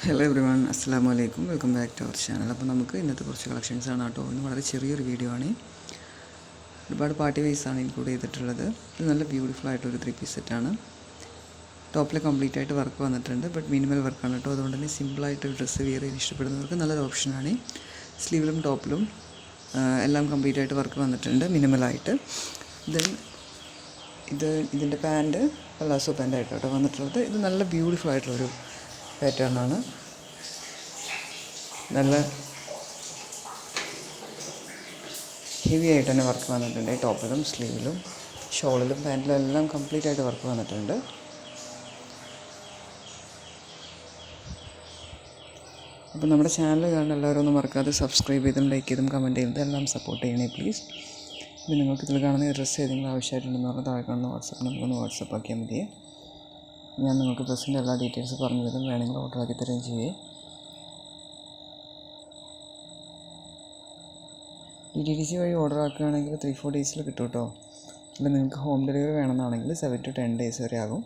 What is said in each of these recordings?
Hello every one, അസ്സലാമു അലൈക്കും. Welcome back to our channel. അപ്പോൾ നമുക്ക് ഇന്നത്തെ കുറച്ച് കളക്ഷൻസാണ് കേട്ടോ. ഇന്ന് വളരെ ചെറിയൊരു വീഡിയോ ആണ്. ഒരുപാട് പാർട്ടി വെയ്സാണ് ഇൻക്ലൂഡ് ചെയ്തിട്ടുള്ളത്. ഇത് നല്ല ബ്യൂട്ടിഫുൾ ആയിട്ടൊരു 3 പീസ് സെറ്റാണ്. ടോപ്പിൽ കംപ്ലീറ്റ് ആയിട്ട് വർക്ക് വന്നിട്ടുണ്ട്, ബട്ട് മിനിമൽ വർക്കാണ് കേട്ടോ. അതുകൊണ്ട് തന്നെ സിമ്പിളായിട്ട് ഡ്രസ്സ് വെയർ ചെയ്ത് ഇഷ്ടപ്പെടുന്നവർക്ക് നല്ലൊരു ഓപ്ഷനാണ്. സ്ലീവിലും ടോപ്പിലും എല്ലാം കംപ്ലീറ്റ് ആയിട്ട് വർക്ക് വന്നിട്ടുണ്ട്, മിനിമലായിട്ട്. ദെൻ ഇതിൻ്റെ പാൻറ്റ് പലാസോ പാൻറ്റായിട്ട് കേട്ടോ വന്നിട്ടുള്ളത്. ഇത് നല്ല ബ്യൂട്ടിഫുൾ ആയിട്ടുള്ളൊരു പാറ്റേണാണ്. നല്ല ഹെവി ആയിട്ട് തന്നെ വർക്ക് വന്നിട്ടുണ്ട്. ടോപ്പിലും സ്ലീവിലും ഷോളിലും പാൻറ്റിലും എല്ലാം കംപ്ലീറ്റ് ആയിട്ട് വർക്ക് വന്നിട്ടുണ്ട്. അപ്പോൾ നമ്മുടെ ചാനൽ കാണുന്ന എല്ലാവരും ഒന്ന് മറക്കാതെ സബ്സ്ക്രൈബ് ചെയ്തും ലൈക്ക് ചെയ്തും കമൻറ്റ് ചെയ്തും എല്ലാം സപ്പോർട്ട് ചെയ്യണേ പ്ലീസ്. പിന്നെ നിങ്ങൾക്ക് ഇതിൽ കാണുന്ന ഡ്രസ്സ് ഏതെങ്കിലും ആവശ്യമായിട്ടുണ്ടെന്ന് പറഞ്ഞാൽ താഴെ കാണുന്ന വാട്സപ്പ് നമ്പറൊന്ന് വാട്സപ്പ് ആക്കിയാൽ മതിയേ. ഞാൻ നിങ്ങൾക്ക് ഡ്രസ്സിൻ്റെ എല്ലാ ഡീറ്റെയിൽസ് പറഞ്ഞു തരും, വേണമെങ്കിൽ ഓർഡർ ആക്കി തരുകയും ചെയ്യേ. DTDC വഴി ഓർഡർ ആക്കുകയാണെങ്കിൽ 3-4 ഡേയ്സിൽ കിട്ടും കേട്ടോ. അല്ല നിങ്ങൾക്ക് ഹോം ഡെലിവറി വേണമെന്നാണെങ്കിൽ 7 to 10 days വരെ ആകും.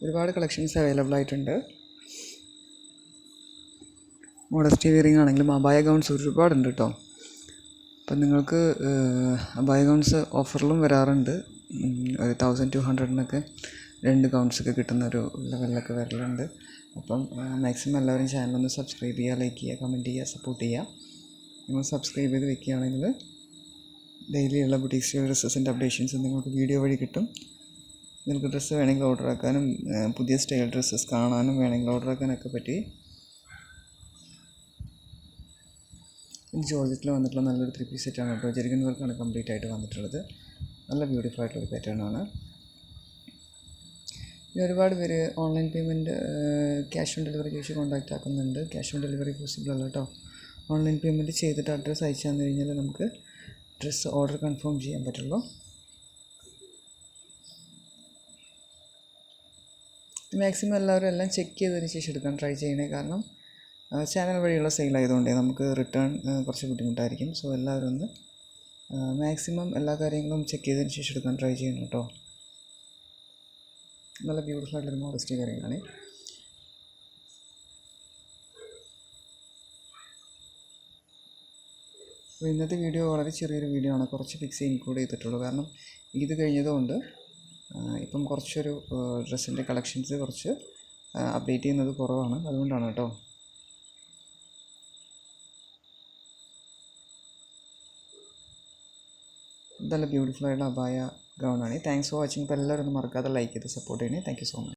ഒരുപാട് കളക്ഷൻസ് അവൈലബിൾ ആയിട്ടുണ്ട്. മോഡസ്റ്റി വെയറിംഗ് ആണെങ്കിലും അബായ ഗൗൺസ് ഒരുപാടുണ്ട് കേട്ടോ. അപ്പം നിങ്ങൾക്ക് അബായ ഗൗൺസ് ഓഫറിലും വരാറുണ്ട്. ഒരു 1200 2 ഗൗൺസൊക്കെ കിട്ടുന്നൊരു ലെവലിലൊക്കെ വരലുണ്ട്. അപ്പം മാക്സിമം എല്ലാവരും ചാനലൊന്ന് സബ്സ്ക്രൈബ് ചെയ്യുക, ലൈക്ക് ചെയ്യുക, കമൻറ്റ് ചെയ്യുക, സപ്പോർട്ട് ചെയ്യുക. നിങ്ങൾ സബ്സ്ക്രൈബ് ചെയ്ത് വെക്കുകയാണെങ്കിൽ ഡെയിലിയുള്ള ബുട്ടീക്സ് ഡ്രസ്സസിൻ്റെ അപ്ഡേഷൻസ് നിങ്ങൾക്ക് വീഡിയോ വഴി കിട്ടും. നിങ്ങൾക്ക് ഡ്രസ്സ് വേണമെങ്കിൽ ഓർഡർ ആക്കാനും പുതിയ സ്റ്റൈൽ ഡ്രസ്സസ് കാണാനും വേണമെങ്കിൽ ഓർഡർ ആക്കാനൊക്കെ പറ്റി. ജോർജറ്റിൽ വന്നിട്ടുള്ള നല്ലൊരു 3 പീസ് സെറ്റാണ് കേട്ടോ. ജെറിഗൻ വർക്കാണ് കംപ്ലീറ്റ് ആയിട്ട് വന്നിട്ടുള്ളത്. നല്ല ബ്യൂട്ടിഫുൾ ആയിട്ടുള്ളൊരു പാറ്റേണാണ്. പിന്നെ ഒരുപാട് പേര് online payment cash on delivery ചോദിച്ച് കോൺടാക്റ്റ് ആക്കുന്നുണ്ട്. ക്യാഷ് ഓൺ ഡെലിവറി പോസിബിൾ അല്ല കേട്ടോ. ഓൺലൈൻ പേയ്മെൻറ്റ് ചെയ്തിട്ട് അഡ്രസ്സ് അയച്ചു തന്നു കഴിഞ്ഞാൽ നമുക്ക് ഡ്രസ്സ് ഓർഡർ കൺഫേം ചെയ്യാൻ പറ്റുള്ളൂ. മാക്സിമം എല്ലാവരും എല്ലാം ചെക്ക് ചെയ്തതിന് ശേഷം എടുക്കാൻ ട്രൈ ചെയ്യണേ. കാരണം ചാനൽ വഴിയുള്ള സെയിലായതുകൊണ്ടേ നമുക്ക് റിട്ടേൺ കുറച്ച് ബുദ്ധിമുട്ടായിരിക്കും. സോ എല്ലാവരും ഒന്ന് മാക്സിമം എല്ലാ കാര്യങ്ങളും ചെക്ക് ചെയ്തതിന് ശേഷം എടുക്കാൻ ട്രൈ ചെയ്യണം കേട്ടോ. നല്ല ബ്യൂട്ടിഫുൾ ആയിട്ടുള്ളൊരു മോഡസ്റ്റി കാര്യങ്ങളാണ്. അപ്പോൾ ഇന്നത്തെ വീഡിയോ വളരെ ചെറിയൊരു വീഡിയോ ആണ്. കുറച്ച് പിക്സ് ഇൻക്ലൂഡ് ചെയ്തിട്ടുള്ളൂ. കാരണം ഇത് കഴിഞ്ഞതുകൊണ്ട് ഇപ്പം കുറച്ചൊരു ഡ്രസ്സിൻ്റെ കളക്ഷൻസ് കുറച്ച് അപ്ഡേറ്റ് ചെയ്യുന്നത് കുറവാണ്. അതുകൊണ്ടാണ് കേട്ടോ. നല്ല ബ്യൂട്ടിഫുൾ ആയിട്ടുള്ള അബായ ഗൗണാണ്. Thanks for watching. ഇപ്പോൾ എല്ലാവരും ഒന്ന് മറക്കാതെ ലൈക്ക് ചെയ്ത് സപ്പോർട്ട് ചെയ്യണേ. Thank you so much.